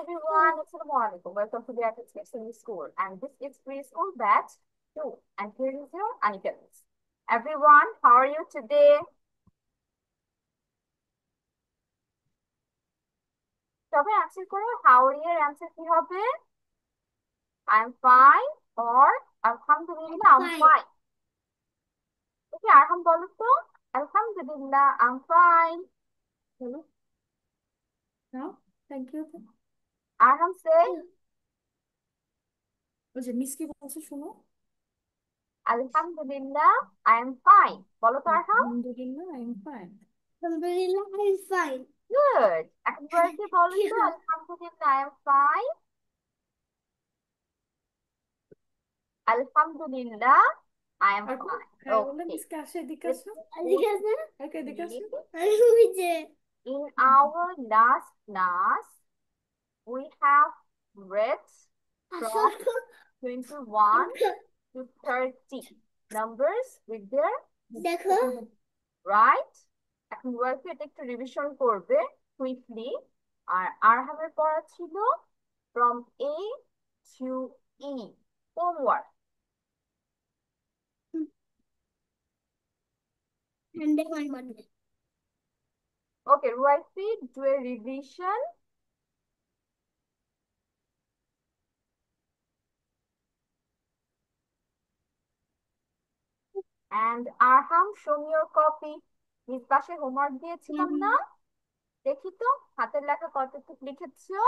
everyone, Assalamu alaikum. Welcome to the Kids in School, and this is preschool batch 2. And here is your Anika. Everyone, how are you today? সবাই answer করো, how are you? Answer কি হবে? I'm fine or Alhamdulillah, I'm Fine. fine. Okay, আরহাম বলো তো, Alhamdulillah, I'm fine. Hello? No? Thank you. Arham say, ওই যে miss কি বলছে শোনো। Alhamdulillah, I am fine. বলো তো আরহাম। আলহামদুলিল্লাহ I am fine. Alhamdulillah, I'm fine. Good. এখন কি বলো তো, Yeah. Alhamdulillah, I am fine. Alhamdulillah, I am আপু fine. হ্যাঁ বলে Okay. মিসকে আসে এদিকে Let's আসো। put এদিকে আসে। ওকে এদিকে it আসো। আরে ওই যে in our last class. We have read from 21 to 30 numbers with their দেখো right. এখন ওয়ার্কে এটা একটু রিভিশন করবে কুইকলি। আর আরহামের পড়া ছিল from A to E. Homework. দেখো আমার Okay, Ruaifi, do a revision. And Arham, show me your copy. নিজ পাশে হোমওয়ার্ক দিয়েছিলাম না, দেখি তো হাতের লেখা কতটুকু লিখেছো।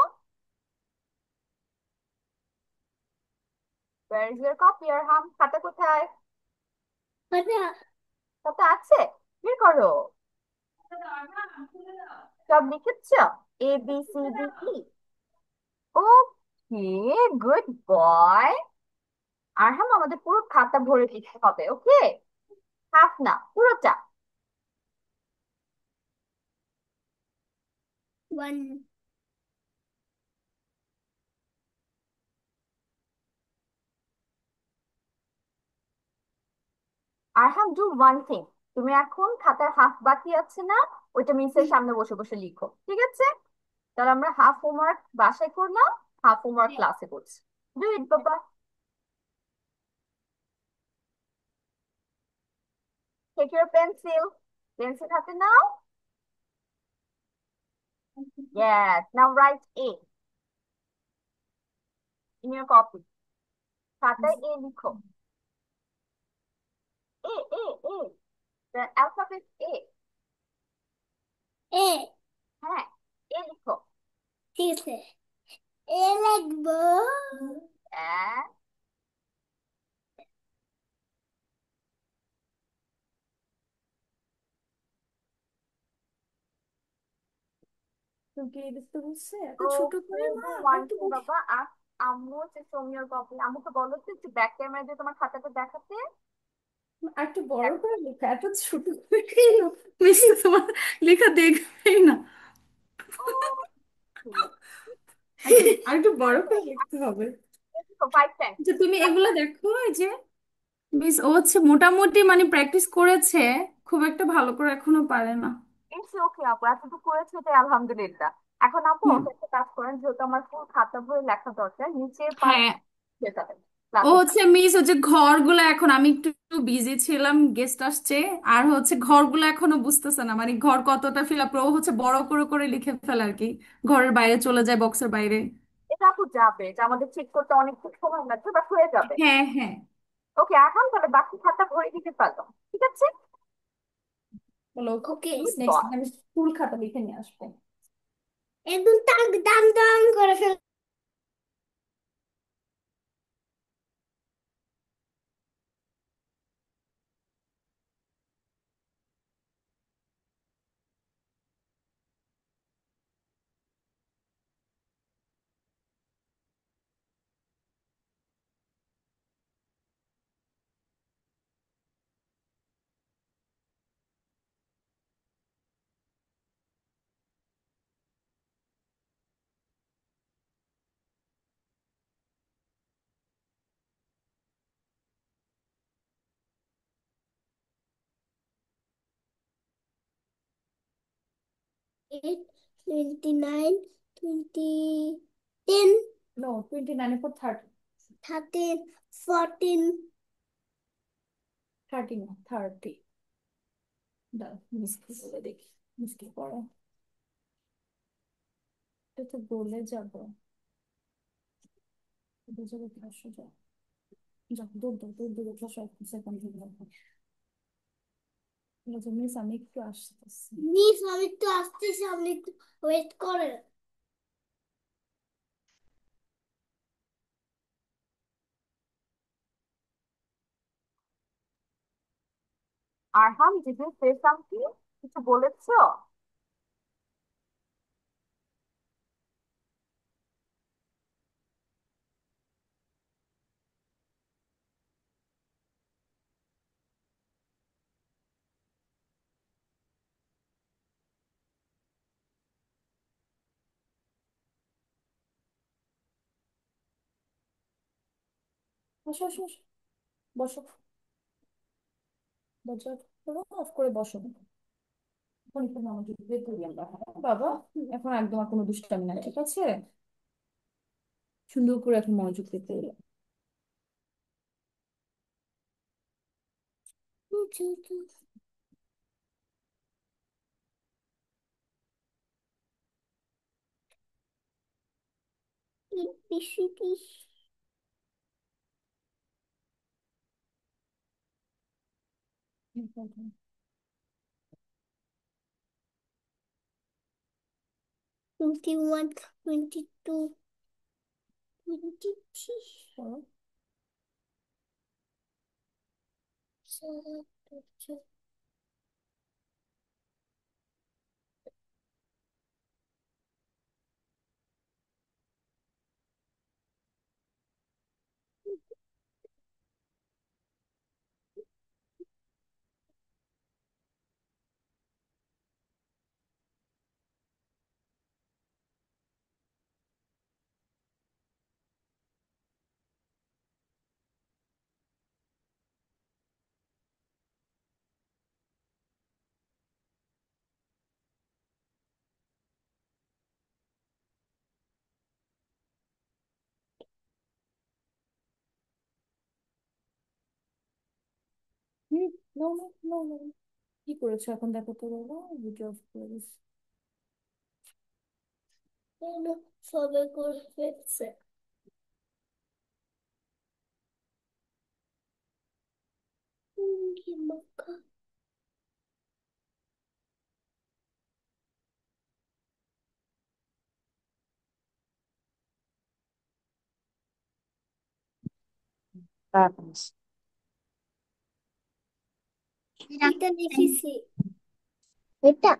Where is your copy, Arham? খাতা কোথায়? কথা খাতা আছে, বের করো। সব লিখেছো? A B C D E. Okay, good boy. আরহাম, আমাদের পুরো খাতা ভরে দিতে হবে, ওকে? হাফ না, পুরোটা। One Arham, do one thing. তুমি এখন খাতার হাফ বাকি আছে না, ওইটা মিসের সামনে বসে বসে লিখো, ঠিক আছে? তাহলে আমরা হাফ হোমওয়ার্ক বাসায় করলাম, হাফ হোমওয়ার্ক ক্লাসে করছি। ডু ইট বাবা। টেক ইউর পেন্সিল, পেন্সিল হাতে নাও। Yes, now write A in your copy. খাতায় A লিখো। A, A, A. The alphabet A. এ হ্যাঁ, A লিখো। ঠিক আছে এ লিখবো হ্যাঁ, তোকে লিখতে বলছে এত ছোট ওকে, করে না ডু ওয়ান একটু থিং বাবা। আম্মু হচ্ছে show me your copy। আম্মুকে বলো তো একটু ব্যাক ক্যামেরা দিয়ে তোমার খাতাটা দেখাতে। আর একটু বড় করে লেখা এত ছোট করে কেন বেশি তোমার লেখা দেখবেই না আর একটু বড় করে লিখতে হবে ফাইভ টাইমস। যে তুমি এগুলো দেখো এই যে মিস ও হচ্ছে মোটামুটি মানে প্র্যাকটিস করেছে খুব একটা ভালো করে এখনো পারে না ইটস ওকে আপু, এতটুকু করেছে এটাই আলহামদুলিল্লাহ। এখন আপু হুম ওকে একটা কাজ করেন, যেহেতু আমার ফুল খাতা বই লেখা দরকার, নিচের পার্ট হ্যাঁ শেখাবেন ও ক্লাসে। হচ্ছে মিস হচ্ছে ঘরগুলো এখন আমি একটু বিজি ছিলাম গেস্ট আসছে আর হচ্ছে ঘরগুলো এখনো বুঝতেছে না মানে ঘর কতটা ফিল আপ ও হচ্ছে বড় করে করে লিখে ফেলে আর কি ঘরের বাইরে চলে যায় বক্সের বাইরে এটা আপু যাবে, এটা আমাদের ঠিক করতে অনেকক্ষণ সময় লাগবে, বাট হয়ে যাবে। হ্যাঁ হ্যাঁ ওকে, এখন তাহলে বাকি খাতা ভরে দিতে পারলো, ঠিক আছে? বলো ওকে, নেক্সট বল। আমি ফুল খাতা লিখে নিয়ে আসবো একদম টাক দাম দাম করে ফেল 8 29 20 10, নো 29 এর পর 30, 13, 14, 30 না 30। দাঁড়া মিসকে বলে দেখি, মিসকে পড়ো, এটা তো বলে যাবো, বলে যাবো ক্লাস যাও, যাও দৌড় দৌড় দৌড় দৌড় ক্লাস 1 সেকেন্ড থেকে যাবো। ঠিক আছে মিস, আমি একটু আসতেছি। মিস আমি তো আসতেছি, আপনি একটু ওয়েট করেন। আরহাম, did you say something? কিছু বলেছো? বসো বসো বসো, বসো, দরজা করো অফ করে বসো। এখন একটু মনোযোগ দিয়ে করি আমরা, হ্যাঁ বাবা, এখন একদম আর কোনো দুষ্টামি না, ঠিক আছে? সুন্দর করে এখন মনোযোগ দিতে হবে। বেশি কি? 21, 22, 23, হুম, no, no, no, no. কি করেছো এখন দেখো তো বাবা, ভিডিও অফ করে দিস। কেন? সবে করে ফেলছে। কি মাখা। এটা দেখেছি। এটা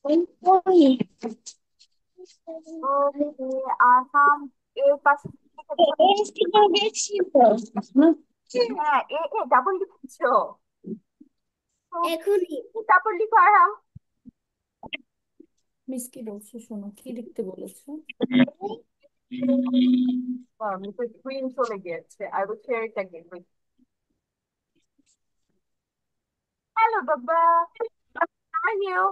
ওই ওই ওকে, আরহাম, এর পাশে কি লিখেছো? গেছি তো। হ্যাঁ, এ এ ডাবল লিখেছো তো? এখনই কি ডাবল লিখো আরহাম? মিস কি বলছো, শোনো কি লিখতে বলেছো। তো স্ক্রিন চলে গিয়েছে। I will share it again with. Hello বাবা, হাউ আর ইউ?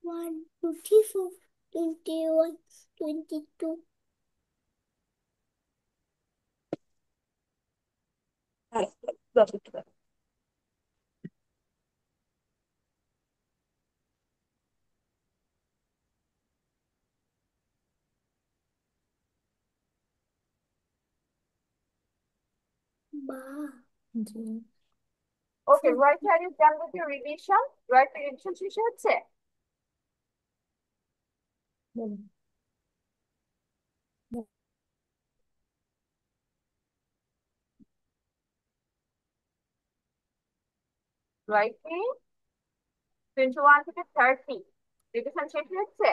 1, 2, 3, 4, 21, 22। বা জি। Okay, right, are you done with your revision? Right, revision শেষ হচ্ছে? বলো। রাইটিং 21 থেকে 30 রিভিশন শেষ হচ্ছে?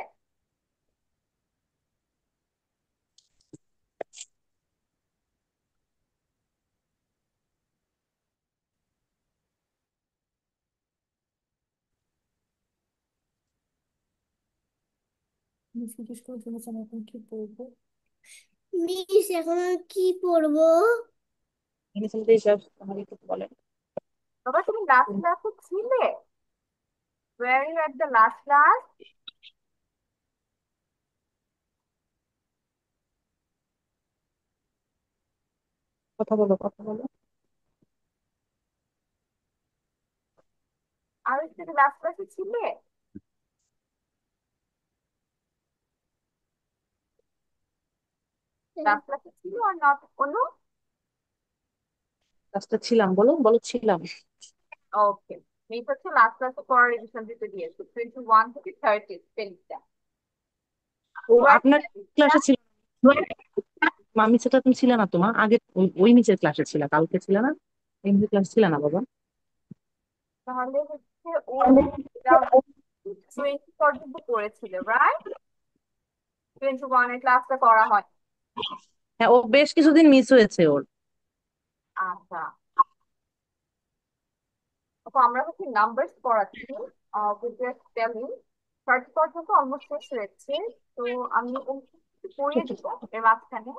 মিস জিজ্ঞেস করার জন্য আমি এখন কি পড়বো। মিস এখন আমি কি পড়বো। বাবা তুমি লাস্ট ক্লাসে ছিলে? Were you at the last class? কথা বলো, কথা বলো। আর তুমি লাস্ট ক্লাসে ছিলে? লাস্ট ক্লাসে ছিল আর নট অনু? ক্লাসটা ছিলাম, বলো বলো, ছিলাম। ওকে। মিস হচ্ছে লাস্ট ক্লাসে পড়া রিভিশন দিতে দিয়েছে 21 থেকে 30 পেজটা। ও আপনার ক্লাসে ছিল? আমি সেটা তুমি ছিল না, তোমার আগে ওই নিচের ক্লাসে ছিল, কালকে ছিল না? এমনি ক্লাস ছিল না বাবা? তাহলে হচ্ছে ও 20 পর্যন্ত পড়েছিল, রাইট? 21 এর ক্লাসটা করা হয়। হ্যাঁ, ও বেশ কিছুদিন মিস হয়েছে ওর। আচ্ছা। তো আমরা হচ্ছে নাম্বারস পড়াচ্ছি, স্পেলিং 30 পর্যন্ত অলমোস্ট শেষ হয়েছে। তো আমি পড়িয়ে দিব এর মাঝখানে।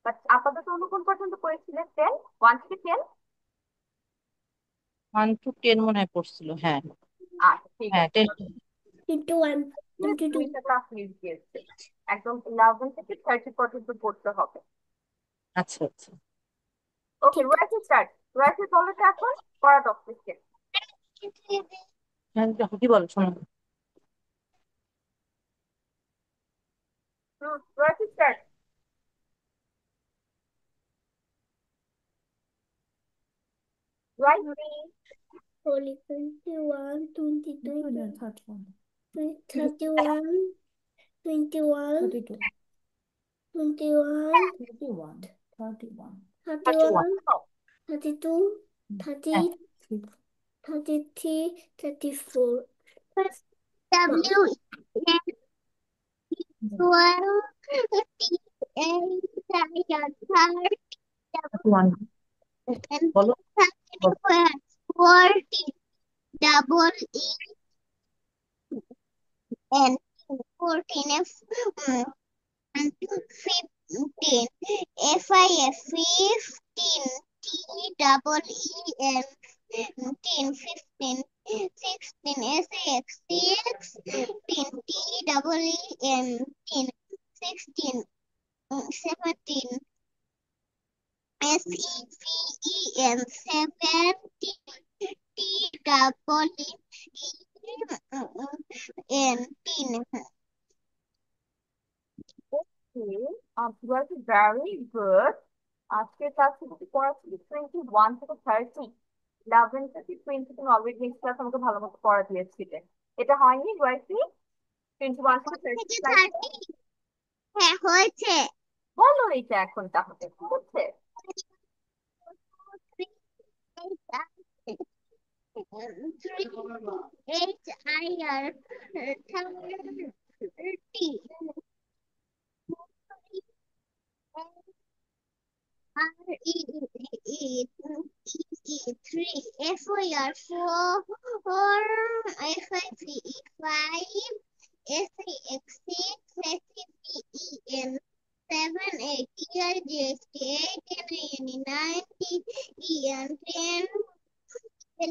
বাট আপাতত অন্য কোন পর্যন্ত পড়েছিলেন? 10, 1 থেকে 10? 1 to 10 মনে হয় পড়ছিল, হ্যাঁ। আচ্ছা ঠিক হ্যাঁ, আছে। 10। 21, 22. দুইটা ক্লাস মিস দিয়েছে। একদম 11 থেকে 30 পর্যন্ত পড়তে হবে। আচ্ছা আচ্ছা। ওকে, ঠিক ওয়াইট স্টার্ট। ওয়াইট বলো তো এখন পড়া টপিকে। হ্যাঁ, দেখো কি বলো, শোনো। Wait start. Wait. Only 21, 22, No, third one. 31, 21, 32. 21, 31. 31. 31। 31, 32, হ্যাঁ। 30, 33, 34. হুম। W N 12 T A 30 one. and বলো বলো। 40 double and 14 F 15 FIF 15 T double E N 10 15 16 SAX 16 T double E N 10 16 17 SEVEN 17 T double N 10. Very good. আজকে ক্লাসে পড়াচ্ছি 21 থেকে 30। 11 থেকে 20 তুমি already next class আমাকে ভালো মতো পড়া দিয়েছিলে। এটা হয়নি ওয়াইফি? 21 থেকে 30 থেকে স্লাইড। 30 হ্যাঁ হয়েছে। বলো এটা এখন তাহলে কি হচ্ছে? HIR 30 three FIR 4 FIVE 5 SAX 6 SEVEN 7 8 TRGST 8 9 TEN 10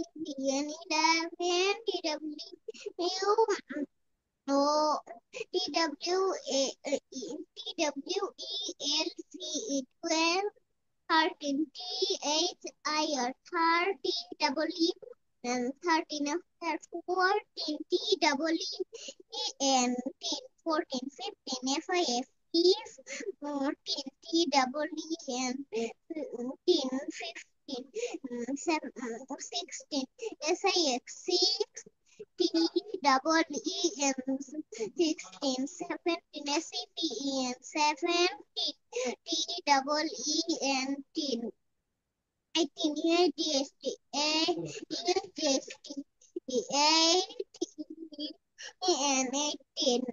LPN 11 TW O TWELC 12 13 THIR 30 double E and 13 after 14 TEEN 14 15 FIF 14 TEEN 10 15 16 SIX 6 T double EN 16 17 SETEN 17 T double EN 10 18 ADST 8 and 18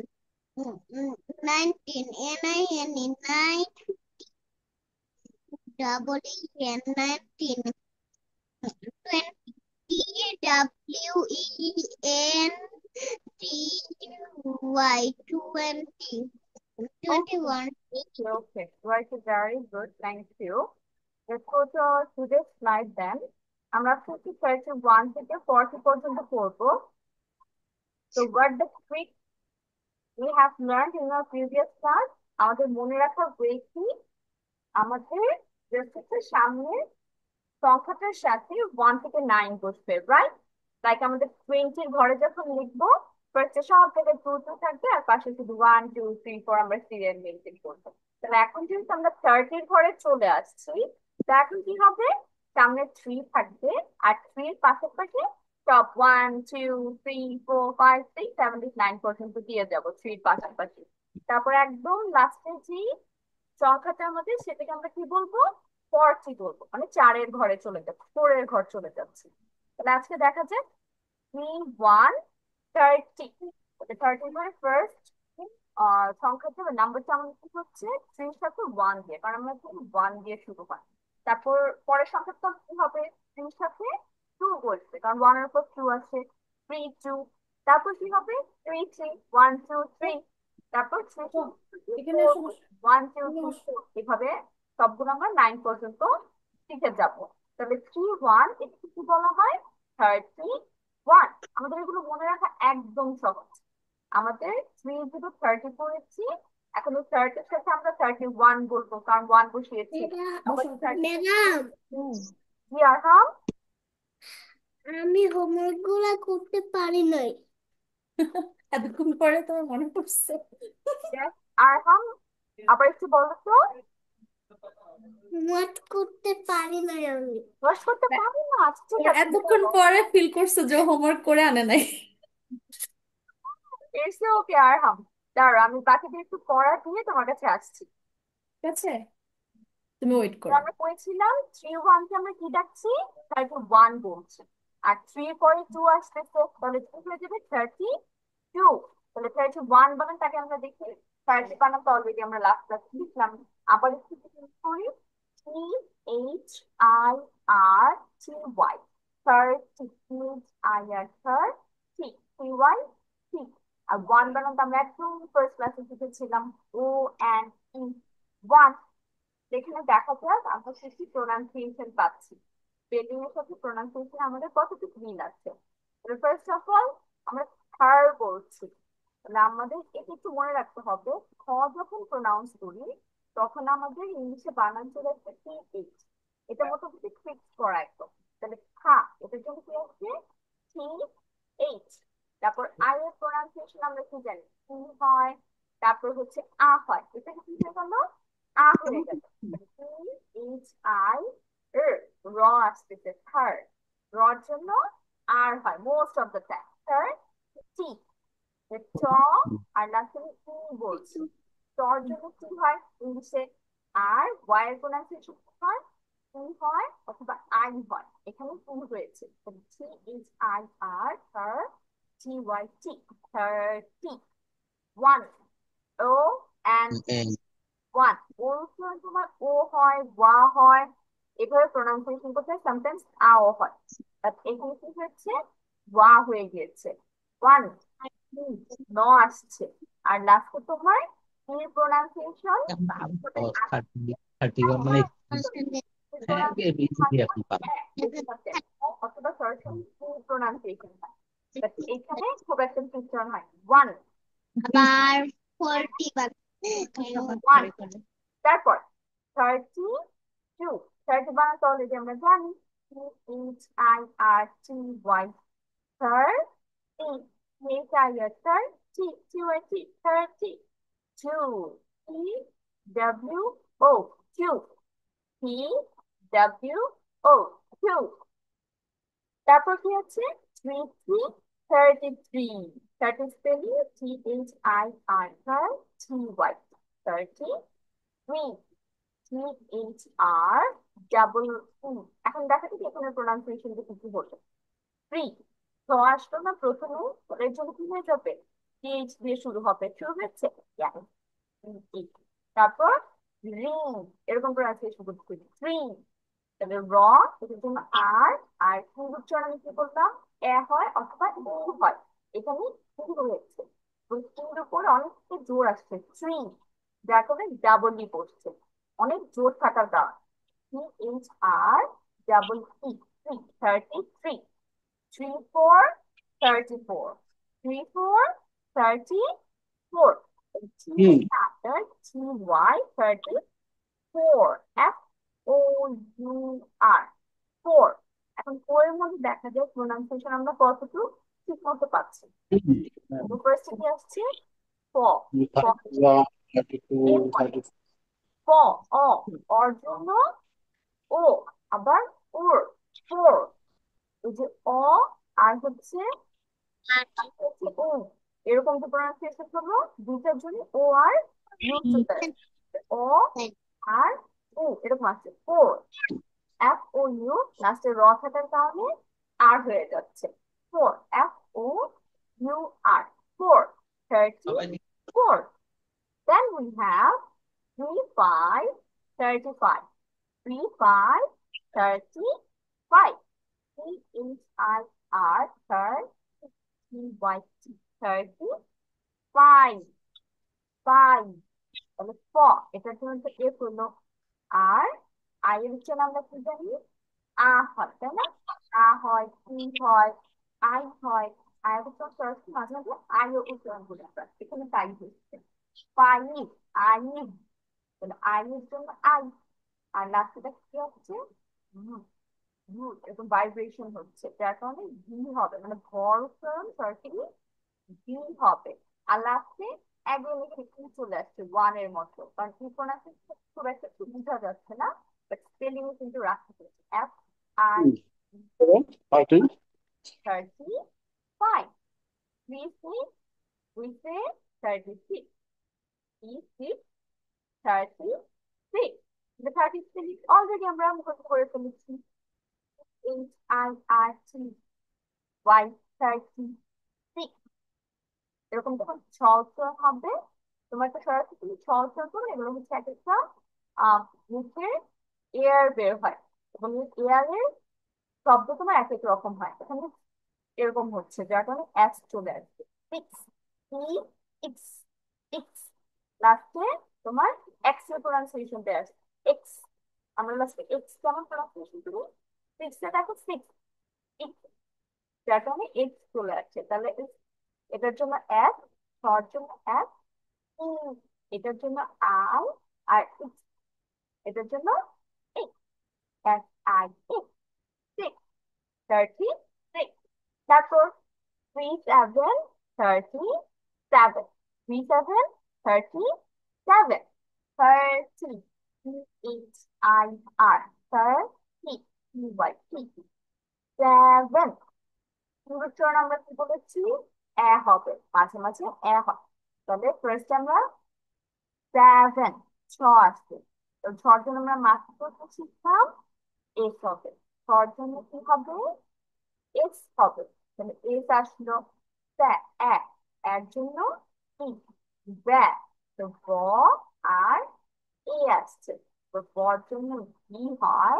19 NIN 9 double EN 19 20 TWEN TY 20 21 Okay, right, very good. Thank you. Let's go to today's slide then. আমরা 31 থেকে 40 পর্যন্ত পড়বো। তো what the trick we have learned in our previous class, আমাদের মনে রাখার way কি, আমাদের জাস্ট সামনে সংখ্যাটার সাথে 1 থেকে 9 বসবে, রাইট? লাইক আমাদের 20 এর ঘরে যখন লিখবো, ফার্স্টে সব জায়গায় 2 2 থাকবে আর পাশে শুধু 1 2 3 4 আমরা সিরিয়াল মেনটেন করবো। তাহলে এখন যেহেতু আমরা 30 এর ঘরে চলে আসছি, তা এখন কি হবে, সামনে 3 থাকবে আর 3 এর পাশাপাশি সব 1 2 3 4 5 6 7 8 9 পর্যন্ত দিয়ে যাবো 3 এর পাশাপাশি। তারপর একদম লাস্টে যে সংখ্যাটা আমাদের, সেটাকে আমরা কি বলবো, 40 বলবো, মানে 4 এর ঘরে চলে যাচ্ছে, 4 এর ঘর চলে যাচ্ছে। তাহলে আজকে দেখা যাক 3 1 30, 30 ঘরে ফার্স্ট সংখ্যাটা বা নাম্বারটা আমাদের কি হচ্ছে, 3 এর সাথে 1 দিয়ে, কারণ আমরা 1 দিয়ে শুরু হয়। তারপর পরের সংখ্যাটা কি হবে, 3 এর সাথে 2 বসবে, কারণ 1 এর উপর 2 আছে, 3 2। তারপর কি হবে, 3 3 1 2 3। তারপর 3 তো 2 এখানে 4 সমস্যা 1 2 3 4, এভাবে সবগুলো আমরা 9 পর্যন্ত শিখে যাব। তাহলে 3 1 এটাকে কি বলা হয়, 31। আমাদের এগুলো মনে রাখা একদম সহজ। আমাদের 3 থেকে 30 পড়েছি, এখন ওই 30 এর সাথে আমরা 31 বলবো, কারণ 1 বসিয়েছি। তারপর বসো। 30 ম্যাডাম, কি আর হাম, আমি হোমওয়ার্ক গুলা করতে পারি নাই। এতক্ষণ পরে তোমার মনে পড়ছে? আর হাম, আবার একটু বলো তো। হোমওয়ার্ক করতে পারি নাই আমি। রস করতে পারি না, আচ্ছা ঠিক ওর আছে এতক্ষণ চলো। পরে ফিল করছে যে হোমওয়ার্ক করে আনে নাই। এসে ওকে আর হাম, দাঁড়াও আমি বাকিদের একটু পড়া দিয়ে তোমার কাছে আসছি। ঠিক আছে, তুমি ওয়েট তো করো। আমরা করেছিলাম 3 1 কে আমরা কি ডাকছি, 31 বলছি, আর 3 এর পরে 2 আসতেছে, তাহলে কি হয়ে যাবে 32। তাহলে 31 বানান তাকে আমরা দেখি, 30 বানান তো অলরেডি আমরা লাস্ট ক্লাসে লিখলাম। আবার একটু চেঞ্জ করি, T H I R T Y, 30, H I R 30, T Y T. আর 1 বানান তো আমরা একদম ফার্স্ট ক্লাসে শিখেছিলাম, ও এন ই, 1। এখানে দেখা যাক আমরা শেষে প্রোনাউন্সিয়েশন পাচ্ছি, স্পেলিং এর সাথে প্রোনাউন্সিয়েশন আমাদের কতটুকু মিল আছে। ফার্স্ট অফ অল আমরা থার বলছি, তাহলে আমাদের এটা একটু মনে রাখতে হবে, খ যখন প্রোনাউন্স করি তখন আমাদের ইংলিশে বানান চলে আসছে টি এইচ, এটা মোটামুটি ফিক্স করা একদম। তাহলে খা, এটার জন্য কি আসছে, টি এইচ। তারপর আই এর প্রোনাউন্সিয়েশন আমরা কি জানি, ই হয়, তারপর হচ্ছে আ হয়, এটা কি হয়ে গেল, আ হয়ে গেল। টি এইচ আই এর, র আসতেছে থার, রর জন্য আর হয় মোস্ট অফ দ্য টাইম, থার টি। চ আর লাস্টে ই বলছি, টর জন্য কি হয় ইংলিশে, আর ওয়াই এর প্রোনাউন্সিয়েশন হয়, ই হয় অথবা আই হয়, এখানে ই হয়েছে, টি এইচ আই আর থার T Y T, thirty one, O and one. ওর সময় তোমার ও হয়, ওয়া হয়, এভাবে প্রোনাউন্সিয়েশন করতে সামটাইমস আও হয়, বাট এখানে কি হচ্ছে, ওয়া হয়ে গিয়েছে, ওয়ান, ন আসছে। আর লাস্টে তোমার এর প্রোনাউন্সিয়েশন থার্টি থার্টি ওয়ান মানে হ্যাঁ ইজিলি আপনি পাবেন। অথবা সরাসরি প্রোনাউন্সিয়েশন হয়, বাট এখানে খুব একটা ফিচার হয়, ওয়ান আবার 40 বাদ। ওয়ান। তারপর 32, 30 বানাতে অলরেডি আমরা জানি, H I R T Y, thirty, H I R thirty, T Y T, 32, T W O, two, T W O, two. তারপর কি আছে, three three, 33, 30 spelling T H I R T Y, 33, T H R double E. এখন দেখা যাচ্ছে এখানে pronunciation কি কি হলো, ফ্রি, তো আসলো না প্রথমে, এর জন্য কি হয়ে যাবে, টিএইচ দিয়ে শুরু হবে, শুরু হচ্ছে, yeah, ই। তারপর রিং, এরকম প্রোনাউন্সিয়েশন করতে হবে, রিং। তাহলে র, এটার জন্য আর, আর কি উচ্চারণ আমি কি করলাম, এ হয় অথবা ই হয়, এখানে কি হয়েছে, ইর উপর অনেকটা জোর আসছে, ট্রি, যার কারণে ডাবল ই পড়ছে, অনেক জোর থাকার কারণ, টি এইচ আর ডাবল ই, 33. 3 4 34. 3 4 34. T after TY 34. FOUR 4. এখন 4 এর মধ্যে দেখা যায় প্রোনাউন্সিয়েশন আমরা কতটুকু ঠিক মতো পাচ্ছি। ফার্স্টে কি আসছে? প প এরপর প অ অর জন্য ও, আবার ওর ফোর। এই যে অ আর হচ্ছে ও, এরকম তো প্রোনাউন্সিয়েশন হলো দুইটার জন্য ও আর ইউ চলে আসছে। ও আর ও এরকম আসছে ফোর। FOU লাস্টে র থাকার কারণে আর হয়ে যাচ্ছে four. FOUR 4 34. Then we have 3 5 35. 3 5 35. CHIR 30 35. 5 তাহলে প, এটার জন্য তো এফ হলো। আর আই এর জন্য আমরা কি জানি? আ হয়, তাই না? আ হয়, ই হয়, আই হয়। আই উচ্চারণ সরাসরি মাঝে মাঝে আই ও উচ্চারণ করি আমরা, এখানে তাই হচ্ছে ফাইভ। আই, তাহলে আই এর জন্য আই। আর লাস্টটা কি হচ্ছে? এরকম ভাইব্রেশন হচ্ছে, যার কারণে ভি হবে, মানে ভর উচ্চারণ সরাসরি ভি হবে। আর লাস্টে একদম এখানে চলে আসছে ওয়ান এর মতো, কারণ কি প্রোনাউন্সিয়েশন খুব একটা বোঝা যাচ্ছে না, বাট স্পেলিং কিন্তু রাখতে হচ্ছে। FI 35. We say, we say 36. We say 36. The 36 already আমরা মুখস্থ করে ফেলেছি। HIRTY 36। এরকম যখন ছলচল হবে, তোমার একটা সরাসরি তুমি ছলচল করো, এগুলো হচ্ছে এক একটা মুখের এয়ার বের হয়, এবং এয়ারের শব্দ তোমার এক এক রকম হয়। এখানে এরকম হচ্ছে, যার কারণে এস চলে আসবে। সিক্স, ই, ইক্স, ইক্স। লাস্টে তোমার এক্স এর প্রোনাউন্সিয়েশনটা আসবে এক্স। আমরা লাস্টে এক্স কেমন প্রোনাউন্সিয়েশন করি? সিক্স এ দেখো সিক্স, ইক্স, যার কারণে এক্স চলে আসছে। তাহলে এটার জন্য এস, হর জন্য এস, ই, এটার জন্য আই, আর ইক্স, এটার জন্য X. S I X, six, 36। তারপর 37 37, 37 37, 30 THIR 30 TY 7। উচ্চারণ আমরা কি বলেছি? এ হবে, মাঝে মাঝে এ হয়। তবে ফার্স্ট আমরা 7 ছ আসছে, তো ছর জন্য আমরা মাত্র করতে শিখলাম এস হবে। ছর জন্য কি হবে? এস হবে। তাহলে এস আসলো, এক, এর জন্য ই, ব্যা, তো ব আর এ আসছে, তো বর জন্য ই হয়,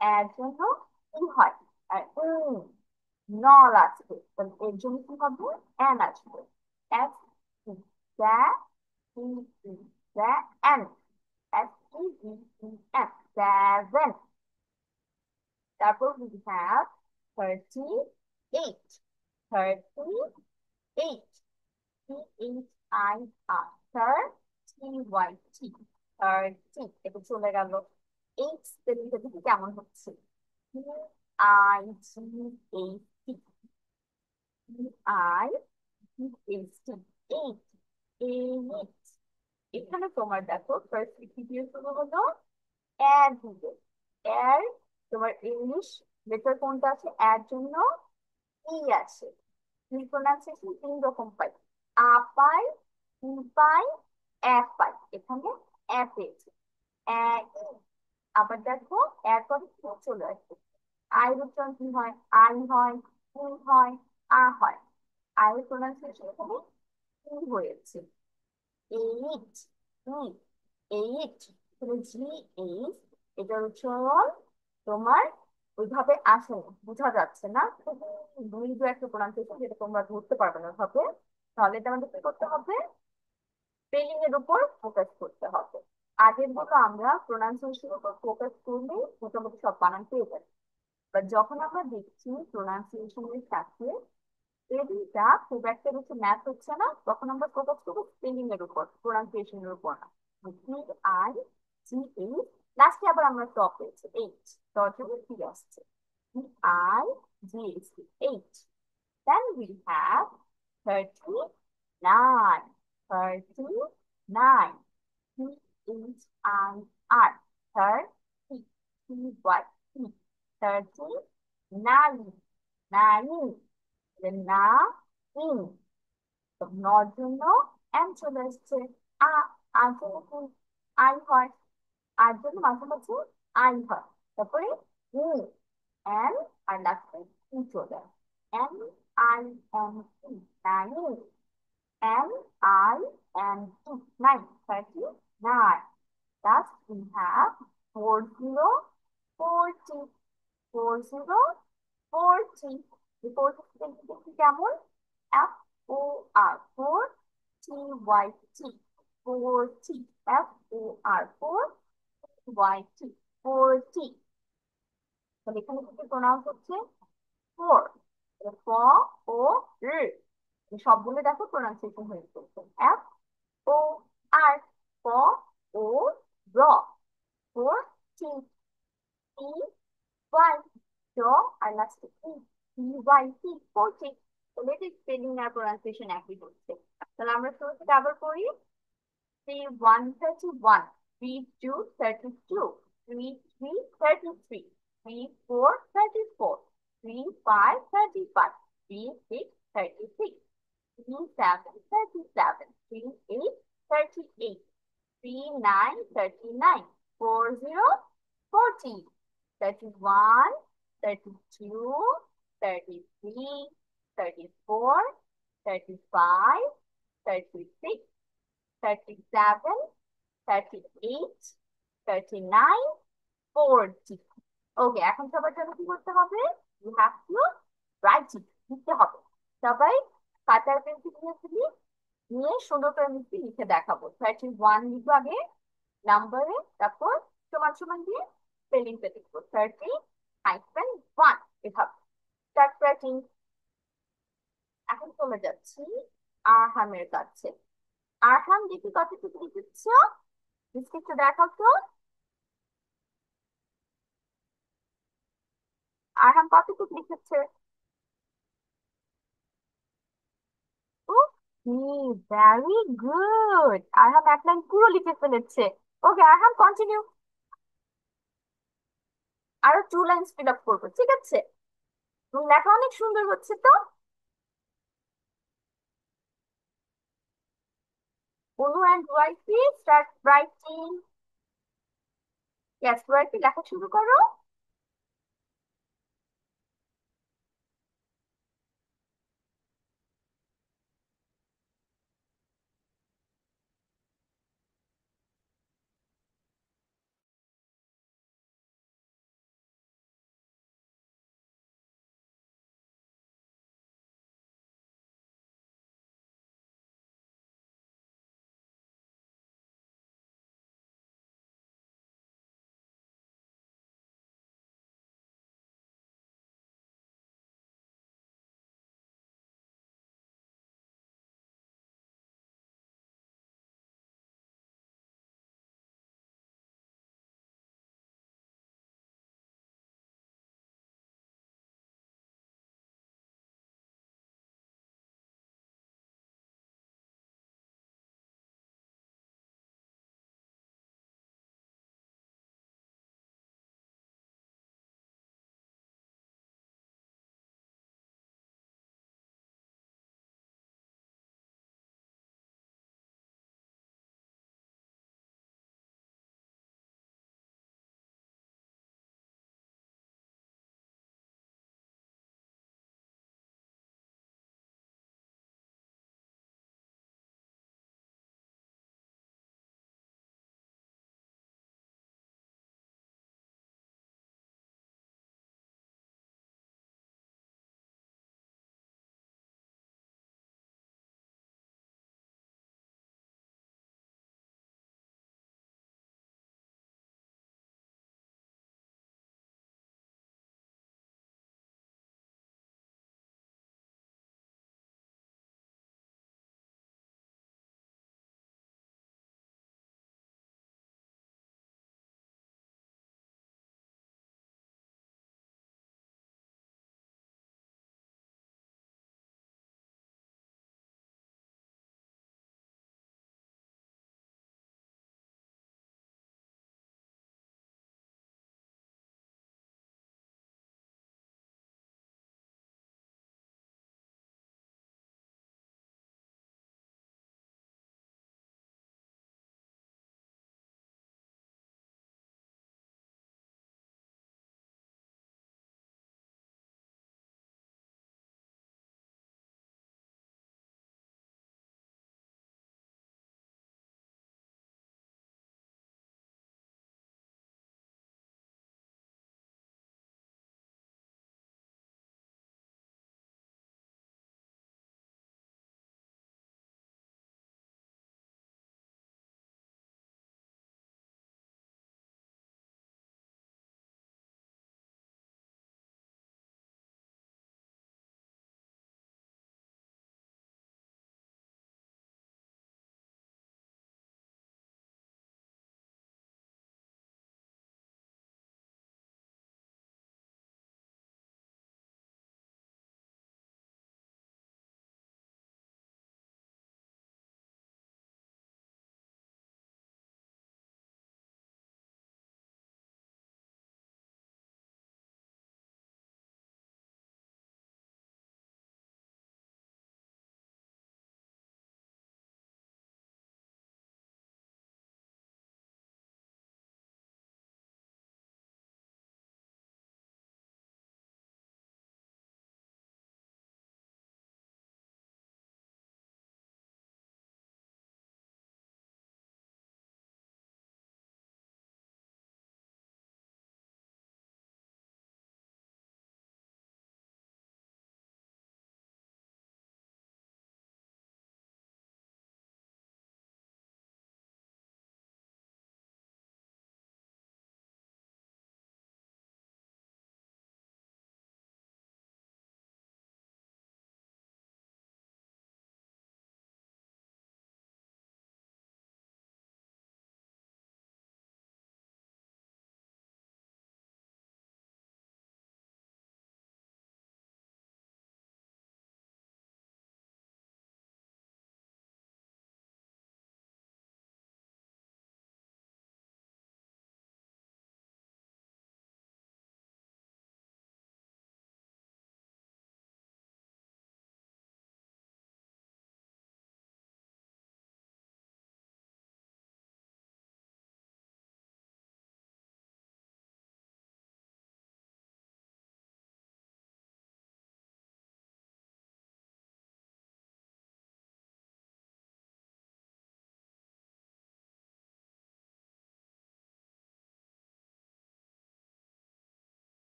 এর জন্য ই হয়। আর নল আসবে, তাহলে এর জন্য কি হবে? এন আসবে। এস ই, ব্যা, ই ই, ব্যা, এন, এস ই ই ই এন, 7। তারপর we have 38, 38, THIR 30, 30। এটা চলে গেল। এইট স্পেলিংটা দেখি কেমন হচ্ছে। IGHT, IGHT, eight, eight. এখানে তোমার দেখো ফার্স্ট কি দিয়ে শুরু হলো? এর দিকে, এর তোমার ইংলিশ লেটার কোনটা আছে? এর জন্য ই আছে। প্রোনাউন্সিয়েশন তিন রকম পাই, আ পাই, ই পাই, এ পাই। এখানে এ পেয়েছে, এ, ই। আবার দেখো এরপর কি চলে আসবে? আই উচ্চারণ কি হয়? আই হয়, ই হয়, আ হয়। আই এর প্রোনাউন্সিয়েশন এখানে ই হয়েছে, এইট, এইট। জি এইট, এটার উচ্চারণ তোমার ওইভাবে আসেনি, বোঝা যাচ্ছে না, খুবই মৃদু একটা প্রোনাউন্সিয়েশন, যেটা তোমরা ধরতে পারবে না ভাবে। তাহলে এটা আমাদের কি করতে হবে? স্পেলিং এর উপর ফোকাস করতে হবে। আগের মতো আমরা প্রোনাউন্সিয়েশনের উপর ফোকাস করলে মোটামুটি সব বানান পেয়ে যাবে। বা যখন আমরা দেখছি প্রোনাউন্সিয়েশনের সাথে স্পেলিংটা খুব একটা বেশি ম্যাচ হচ্ছে না, তখন আমরা ফোকাস করবো স্পেলিং এর উপর, প্রোনাউন্সিয়েশনের উপর না। TIGH, লাস্টে আবার আমরা টপ পেয়েছি এইচ, দর্শকের কি আসছে TIGH, eight. Then we have 39, 39, THIR, 30, TYT, 39, 9, না ইন, নর জন্য এম চলে এসছে, আ, আর জন্য কি আই হয়, আর জন্য মাঝে মাঝে আই হয়, তারপরে ই, এন, আর লাস্টে ই চলে আসে, N I N E, nine, N I N E, nine, 39। Thus we have 40, 40, 40, 40। The 40 দেখতে কেমন? FOR, 4, TYT, 40, FOR, 4, YT, 40। তাহলে এখানে কি প্রোনাউন্স হচ্ছে ফোর, ফ ও র, সবগুলো দেখো প্রোনাউন্সিয়েশন হয়ে গেছে। FOR, ফ ও র, 40, TY, জ, আর লাস্টে TYT, 40। তাহলে এটা স্পেলিং আর প্রোনাউন্সিয়েশন একই হচ্ছে। তাহলে আমরা শুরু থেকে আবার পড়ি। 31, 32, 32, 33, 33, 34, 34, 35, 35, 36, 36, 37, 37, 38, 38, 39, 39, 40, 40, 31, 32, 33, 34, 35, 36, 37, 38, 39, 40। ওকে, এখন সবার জন্য কি করতে হবে? ইউ হ্যাভ টু রাইট ইট, লিখতে হবে। সবাই খাতার পেন্সিল নিয়ে নিয়ে সুন্দর করে লিখে দেখাবো। 31 লিখবো আগে নাম্বারে, তারপর সমান সমান দিয়ে স্পেলিং টা লিখবো 30-1, এভাবে স্টার্ট রাইটিং। এখন চলে যাচ্ছি আরহামের কাছে। আরহাম, দেখি কতটুকু লিখেছ, বিস্কিটটা দেখাও তো। আরহাম কতটুকু লিখেছে? ভেরি গুড, আরহাম এক লাইন পুরো লিখে ফেলেছে। ওকে আরহাম, কন্টিনিউ। আরো 2 লাইন ফিল আপ করবো, ঠিক আছে? লেখা অনেক সুন্দর হচ্ছে তো। অনু অ্যান্ড ওয়াইফি, স্টার্ট রাইটিং। ইয়েস, ওয়াইফি লেখা শুরু করো।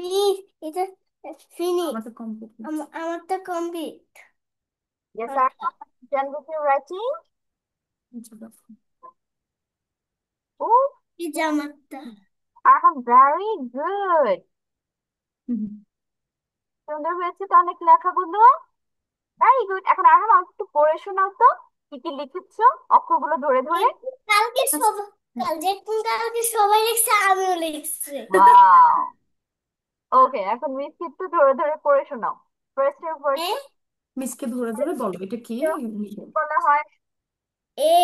প্লিজ এটা ফিনিশ আমাদের কমপ্লিট। আমারটা complete Yes, Arham, done with your writing? Oh, এই যে আমারটা Arham, very good. সুন্দর হয়েছে তো অনেক লেখাগুলো। Very good. এখন আরহাম আমাকে একটু পড়ে শোনাও তো কি কি লিখেছো অক্ষরগুলো ধরে ধরে। কালকে কালকে সবাই লিখছে আমিও লিখছি ওয়াও, ওকে, এখন মিসকে একটু ধরে ধরে পড়ে শোনাও। ফার্স্ট এর ফার্স্ট হ্যাঁ মিসকে ধরে ধরে বলো এটা কি। বলা হয়। A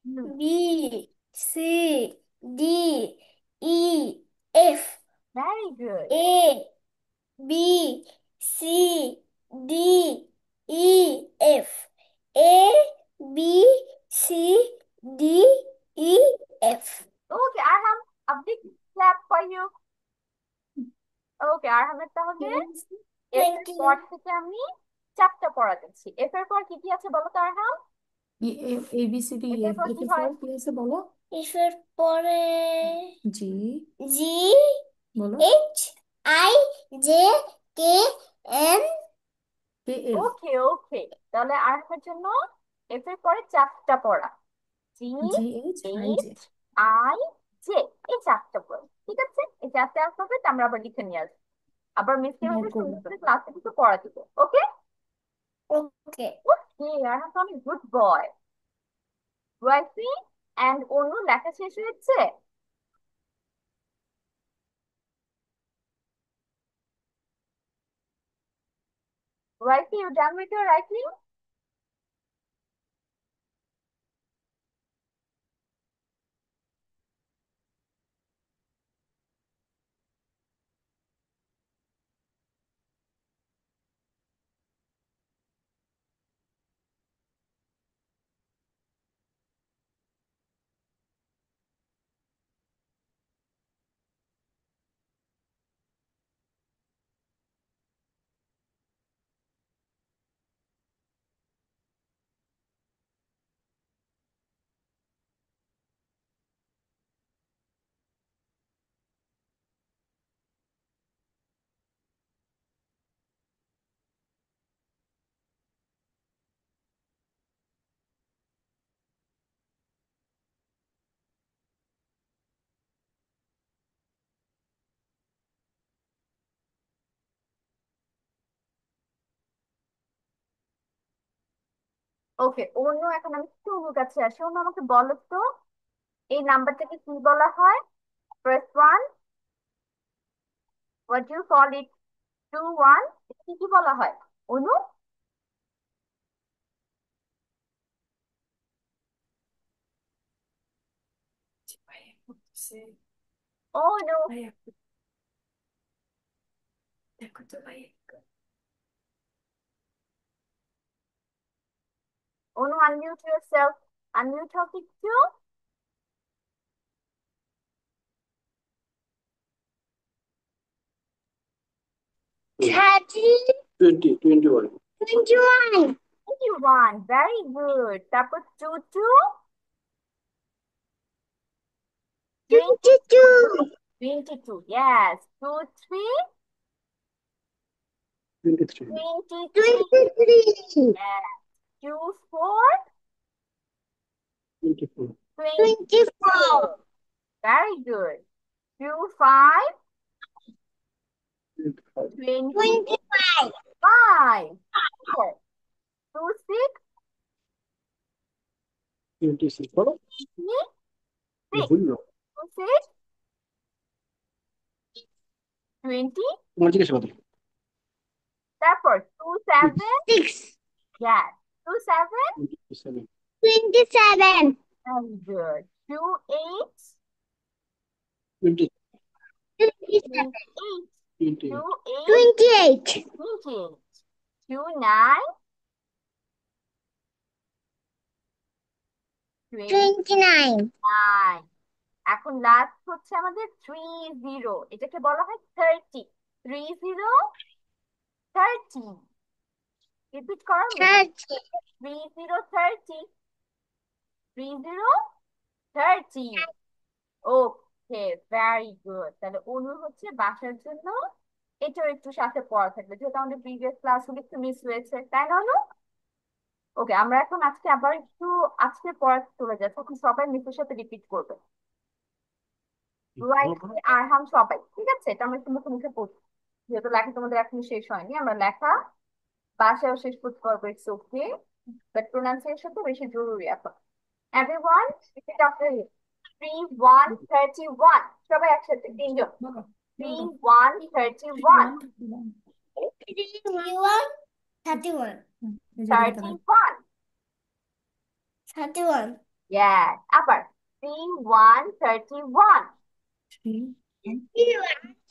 hmm, B C D E F very good. A B C D E F A B C D E F okay Arham, a big clap for you. Okay আরহামের তাহলে এফ থ্যাংক এর ইউ পর থেকে আমি চারটা পড়া দিচ্ছি। F এর পর কি কি আছে বলো তো আরহাম। এ বি সি ডি এফ এর এফ পর এফ কি এর হয়? পর কি আছে বলো। এর পরে জি জি বলো। H I J K N K L. Okay okay, তাহলে আরহামের জন্য এফ এর পরে চারটা পড়া। G G H I J. H I J, এই চারটা পড়া। ঠিক আছে, এই চারটে অ্যালফাবেট আমরা আবার লিখে নিয়ে আসবো। আবার মিসকে নোট ভাবে করবো। সুন্দর করে ক্লাসে কিছু পড়া দিব। ওকে ওকে ওকে, আরহাম তো আমি good boy. Raisi and Anu লেখা শেষ হয়েছে? Raisi, you done with your writing? Okay অন্য, এখন আমি একটু অনুর কাছে আসি। অন্য আমাকে বলো তো এই নাম্বারটাকে কি বলা হয়? Press one, what you call it? Two one, কি কি বলা হয় অনু? ও নো, দেখো তো ভাই। অনু আনমিউট ইউরসেলফ, আনমিউট হোক একটু। Thirty 21 twenty one 21, very good. তারপর two two, twenty two 22, yes. Two three, 23 23, twenty three yes. Two four, 24 twenty four 24, very good. Two five, 25 twenty 25, five okay. Two six, 26 বলো six, বললো two six, 20, তোমার জিজ্ঞাসা করো তারপর two seven, six yes. Two seven, 27 twenty seven very good. Two eight, 20 twenty 28, 28 two eight, twenty eight 28, two nine, twenty nine 29. এখন last হচ্ছে আমাদের 30, এটাকে বলা হয় 30। 30, 30, রিপিট করো। থার্টি 30, 30, 30, 30, ওকে, ভেরি গুড। তাহলে অনু হচ্ছে বাসার জন্য এটাও একটু সাথে পড়া থাকবে, যেহেতু আমাদের প্রিভিয়াস ক্লাসগুলো একটু মিস হয়েছে, তাই না অনু? ওকে, আমরা এখন আজকে আবার একটু আজকে পড়া চলে যাচ্ছে, এখন সবাই মিসের সাথে রিপিট করবে। রাইট, আরহাম সবাই, ঠিক আছে? এটা আমরা একটু মুখে মুখে পড়ছি, যেহেতু লেখা তোমাদের এখনো শেষ হয়নি। আমরা লেখা বাসায়ও শেষ করতে পারবো, ইটস ওকে, বাট প্রোনাউন্সিয়েশন তো বেশি জরুরি এখন। Everyone repeat after me. 3131, সবাই একসাথে তিনজন। বলো, বলো। 3131, 31, 31, এই যে এদিকে তাকাও। 31, 31, yes, আবার 3131, 3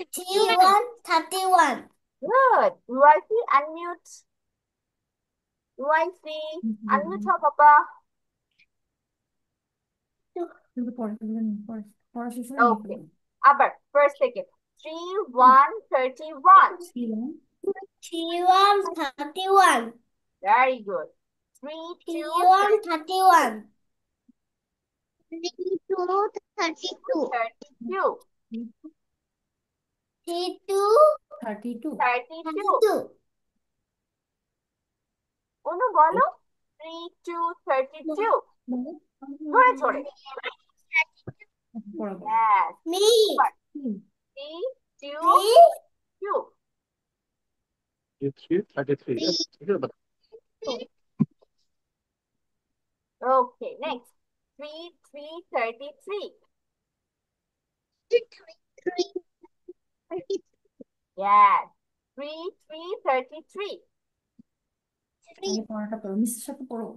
31, 31. good. UIC unmute, UIC unmute ho papa. পরে পরে পড়া শেষ হলে নিয়ে Okay, ফেলবো। আবার first থেকে 3131, 31, 31. very good. 32, 31, 31. 32, 32. 32, 32, 32 32, 32. অনু বলো 3232, বলো ধরে ধরে, পড়াবো। yes, Me. আবার হুম, 322, 33. ठीक है बता okay, next 3333, yes, 3333, আগে পড়াটা পড়ো, মিসের সাথে পড়ো।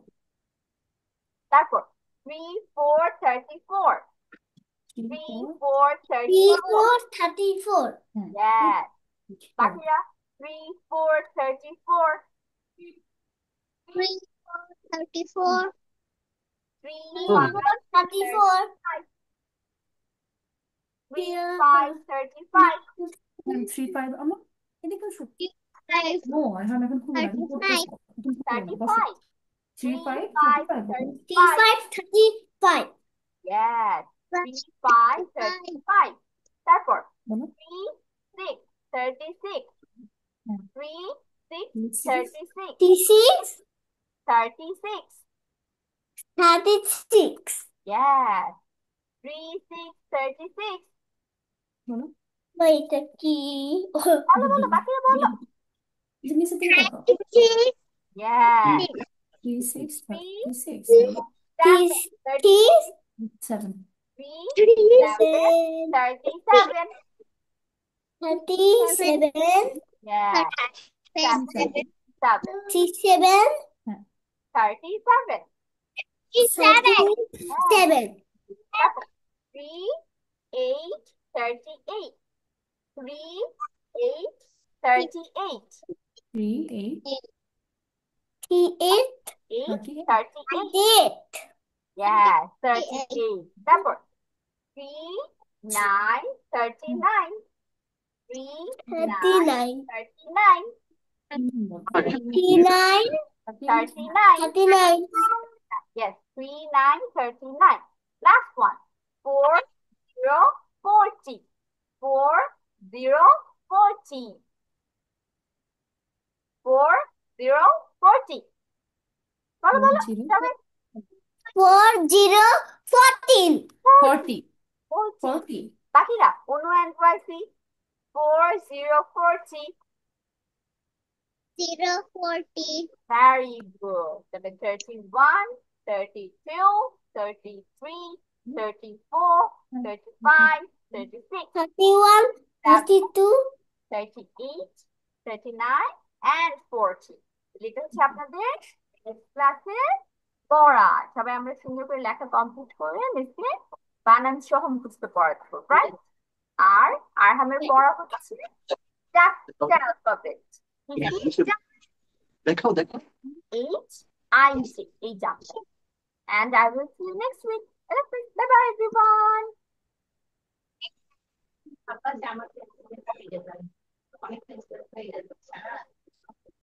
তারপর 3434, 34 3434, 34, 34. হ্যাঁ yes, পড়ো। বাকিরা 3434, 34, 3535, 3535, 35 আমার এদিকে আসো। নো এখন এখন খুলবো না, এখন পড়তেছো, এখন খুলবো না, বসো। 35, 35 35 35, 35. yes, 3535, তারপর বলো 3636, হ্যাঁ 3636, 36, 36, 36. yes, 3636, বলো Wait, কি? বলো বলো বাকিরা বলো, এটা নিচের দিকে তাকাও। 36, yes, 36 3, 36 7, 36, 7 3, 37, 37, 37, yes, 7, 7 7, 37, হ্যাঁ 37, 37. তারপর 3, 8, 38, 3, 8, 38, 3 8 38, 8, 38 38, 8. yes, 38, তারপর 3, 9, 39, 3, 9, 39, 39, 39, 39, 39. yes, 3, 9, 39, last one, 4, 0, 40, 4, 0, 40, 4, 0, 40, বলো বলো 0 সবাই, 40, 14. 40 40, 40 বাকিরা অনু and YC, 4, 0, 40, 0, 40. very good, তাহলে 31, 32, 33, 34, 35, 36, 31, 32. 38, 39, and 40, এটা হচ্ছে আপনাদের ক্লাসের পড়া। সবাই আমরা সুন্দর করে লেখা কমপ্লিট করে লিখে বানান সহ মুখস্থ পড়া দেবো, রাইট? আর আরহামের পড়া হচ্ছে চারটা অ্যালফাবেট, देखो देखो HIC, এই চারটা। And I will see you next week. Bye bye everyone.